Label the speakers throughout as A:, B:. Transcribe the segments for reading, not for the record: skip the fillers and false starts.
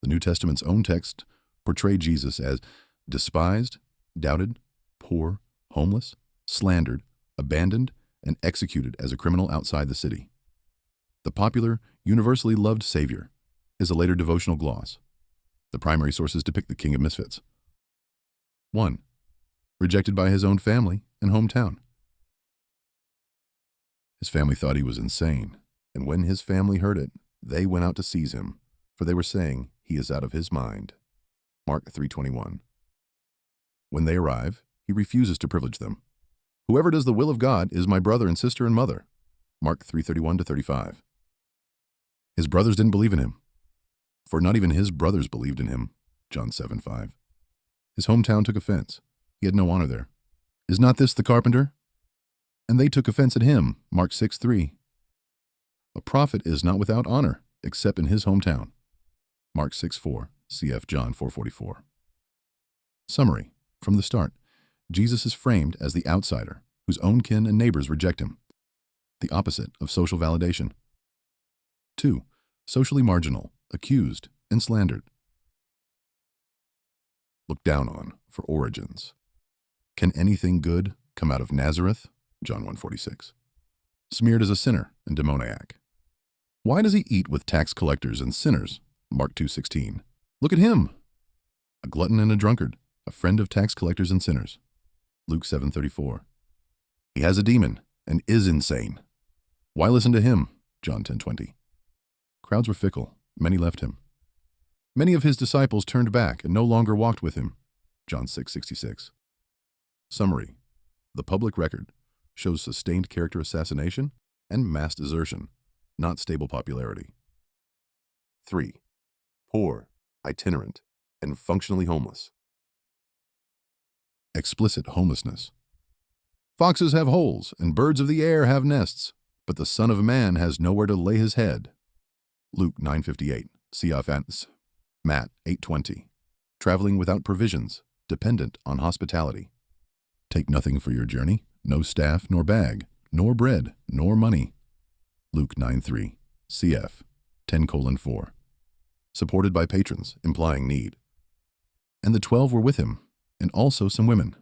A: The New Testament's own text portrayed Jesus as despised, doubted, poor, homeless, slandered, abandoned, and executed as a criminal outside the city. The popular, universally loved Savior is a later devotional gloss. The primary sources depict the king of misfits. 1. Rejected by his own family and hometown. His family thought he was insane, and when his family heard it, they went out to seize him, for they were saying, "He is out of his mind." Mark 3:21. When they arrive, he refuses to privilege them. "Whoever does the will of God is my brother and sister and mother." Mark 3:31-35. His brothers didn't believe in him, for not even his brothers believed in him. John 7:5. His hometown took offense. He had no honor there. "Is not this the carpenter?" And they took offense at him. Mark 6:3. A prophet is not without honor, except in his hometown. Mark 6:4, cf. John 4:44. Summary. From the start, Jesus is framed as the outsider, whose own kin and neighbors reject him. The opposite of social validation. 2. Socially marginal, accused, and slandered. Looked down on for origins. Can anything good come out of Nazareth? John 1:46. Smeared as a sinner and demoniac. Why does he eat with tax collectors and sinners? Mark 2:16. Look at him! A glutton and a drunkard, a friend of tax collectors and sinners. Luke 7:34. He has a demon and is insane. Why listen to him? John 10:20. Crowds were fickle. Many left him. Many of his disciples turned back and no longer walked with him. John 6:66. Summary. The public record shows sustained character assassination and mass desertion, not stable popularity. 3. Poor, itinerant, and functionally homeless. Explicit homelessness. Foxes have holes and birds of the air have nests, but the Son of Man has nowhere to lay his head. Luke 9:58, cf. Matt 8:20. Traveling without provisions, dependent on hospitality. Take nothing for your journey, no staff nor bag, nor bread, nor money. Luke 9:3, cf. 10:4. Supported by patrons, implying need. And the 12 were with him, and also some women,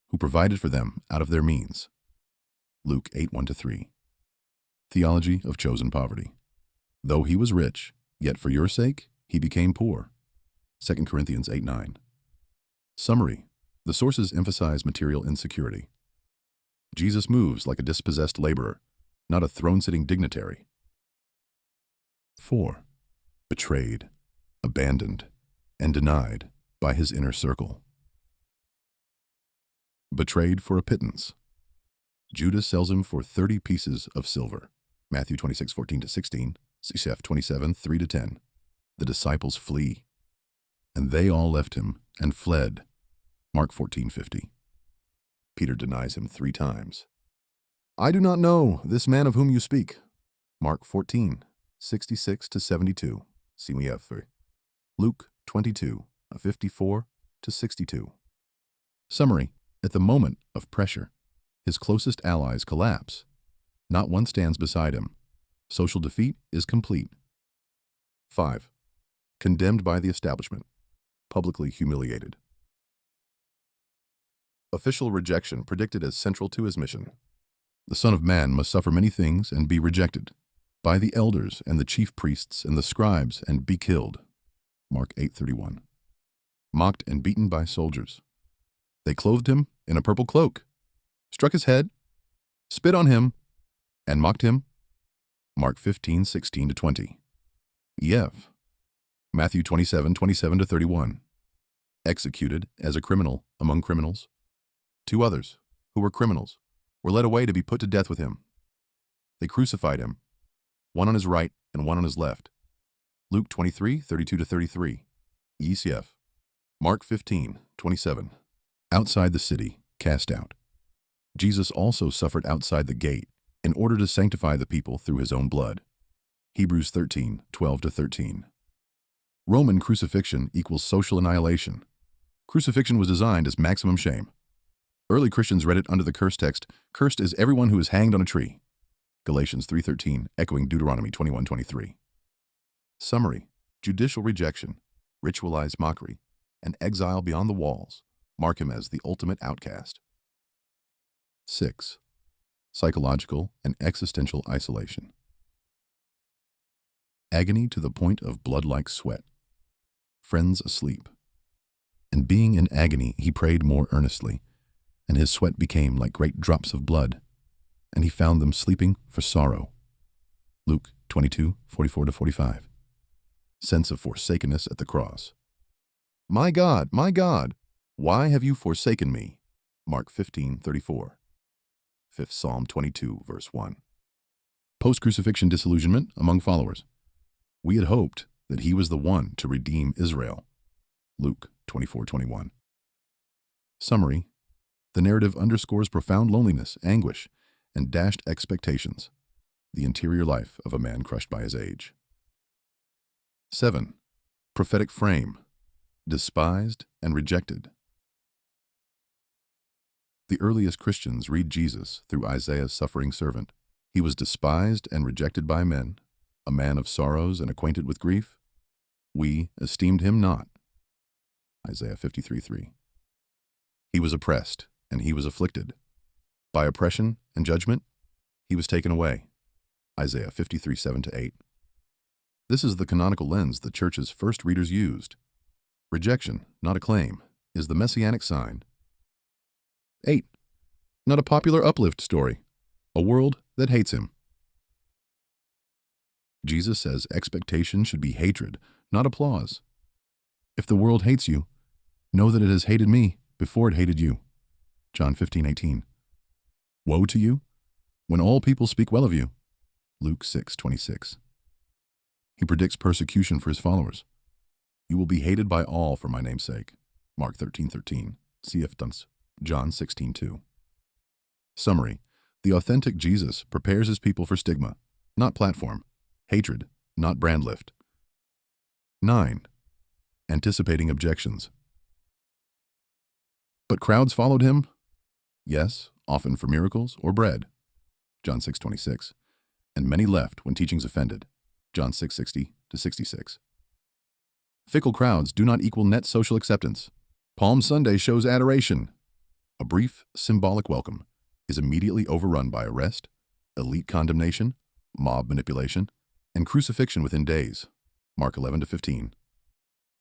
A: who provided for them out of their means. Luke 8:1-3. Theology of chosen poverty. Though he was rich, yet for your sake he became poor. 2 Corinthians 8:9. Summary. The sources emphasize material insecurity. Jesus moves like a dispossessed laborer, not a throne-sitting dignitary. 4. Betrayed, abandoned, and denied by his inner circle. Betrayed for a pittance. Judas sells him for 30 pieces of silver. Matthew 26:14-16, cf. 27:3-10. The disciples flee, and they all left him and fled. Mark 14:50. Peter denies him 3 times. I do not know this man of whom you speak. Mark 14:66-72, cf. Luke 22:54-62. Summary. At the moment of pressure, his closest allies collapse. Not one stands beside him. Social defeat is complete. 5. Condemned by the establishment. Publicly humiliated. Official rejection predicted as central to his mission. The Son of Man must suffer many things and be rejected by the elders and the chief priests and the scribes and be killed. Mark 8:31. Mocked and beaten by soldiers. They clothed him in a purple cloak, struck his head, spit on him, and mocked him. Mark 15:16-20. EF. Matthew 27:27-31. Executed as a criminal among criminals. 2 others, who were criminals, were led away to be put to death with him. They crucified him, one on his right and one on his left. Luke 23:32-33. ECF. Mark 15:27. Outside the city, cast out. Jesus also suffered outside the gate in order to sanctify the people through his own blood. Hebrews 13:12-13. Roman crucifixion equals social annihilation. Crucifixion was designed as maximum shame. Early Christians read it under the curse text, "Cursed is everyone who is hanged on a tree." Galatians 3:13, echoing Deuteronomy 21:23. Summary. Judicial rejection ritualized mockery, and exile beyond the walls mark him as the ultimate outcast. 6. Psychological and existential isolation. Agony to the point of blood-like sweat. Friends asleep. And being in agony, he prayed more earnestly, and his sweat became like great drops of blood, and he found them sleeping for sorrow. Luke 22:44-45. Sense of forsakenness at the cross. My God, why have you forsaken me? Mark 15:34. 5th Psalm 22, verse 1. Post-crucifixion disillusionment among followers. We had hoped that he was the one to redeem Israel. Luke 24:21. Summary. The narrative underscores profound loneliness, anguish, and dashed expectations, the interior life of a man crushed by his age. 7. Prophetic frame. Despised and rejected. The earliest Christians read Jesus through Isaiah's suffering servant. He was despised and rejected by men, a man of sorrows and acquainted with grief. We esteemed him not. Isaiah 53:3. He was oppressed and he was afflicted. By oppression and judgment, he was taken away. Isaiah 53:7-8. This is the canonical lens the Church's first readers used. Rejection, not acclaim, is the messianic sign. 8. Not a popular uplift story. A world that hates him. Jesus says expectation should be hatred, not applause. If the world hates you, know that it has hated me before it hated you. John 15:18. Woe to you when all people speak well of you. Luke 6:26. He predicts persecution for his followers. You will be hated by all for my name's sake. Mark 13:13. C.F. Dunce. John 16:2. Summary. The authentic Jesus prepares his people for stigma, not platform, hatred, not brand lift. 9. Anticipating objections. But crowds followed him? Yes, often for miracles or bread. John 6:26. And many left when teachings offended. John 6:60-66. Fickle crowds do not equal net social acceptance. Palm Sunday shows adoration. A brief, symbolic welcome is immediately overrun by arrest, elite condemnation, mob manipulation, and crucifixion within days. Mark 11-15.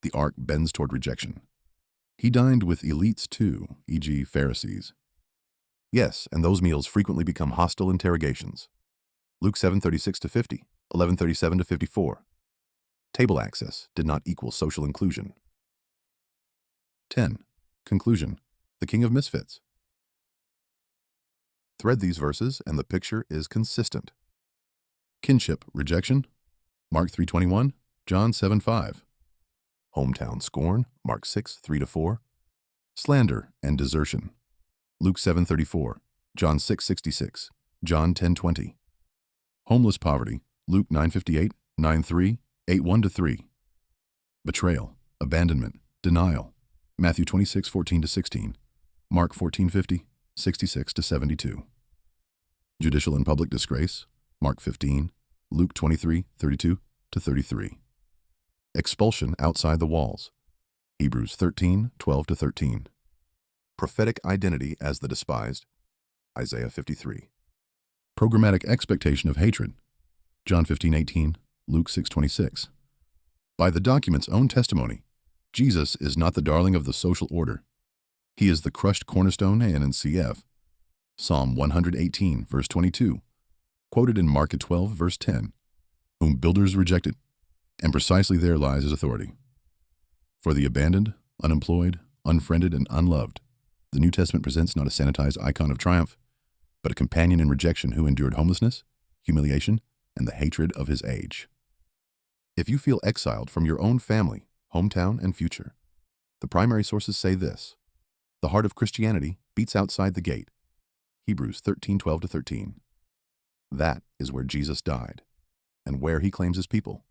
A: The arc bends toward rejection. He dined with elites too, e.g. Pharisees. Yes, and those meals frequently become hostile interrogations. Luke 7:36-50, 11:37-54. Table access did not equal social inclusion. 10. Conclusion. The king of misfits. Thread these verses and the picture is consistent. Kinship rejection. Mark 3:21, John 7:5. Hometown scorn. Mark 6:3-4. Slander and desertion. Luke 7:34, John 6:66, John 10:20. Homeless poverty. Luke 9:58, 9:3, 8:1-3. Betrayal, abandonment, denial. Matthew 26:14-16, Mark 14:50, 66-72. Judicial and public disgrace. Mark 15, Luke 23:32-33. Expulsion outside the walls. Hebrews 13:12-13. Prophetic identity as the despised. Isaiah 53. Programmatic expectation of hatred. John 15:18, Luke 6:26. By the document's own testimony, Jesus is not the darling of the social order. He is the crushed cornerstone and in CF. Psalm 118, verse 22, quoted in Mark 12, verse 10, whom builders rejected, and precisely there lies his authority. For the abandoned, unemployed, unfriended, and unloved, the New Testament presents not a sanitized icon of triumph, but a companion in rejection who endured homelessness, humiliation, and the hatred of his age. If you feel exiled from your own family, hometown, and future, the primary sources say this: the heart of Christianity beats outside the gate. Hebrews 13:12-13. That is where Jesus died, and where he claims his people.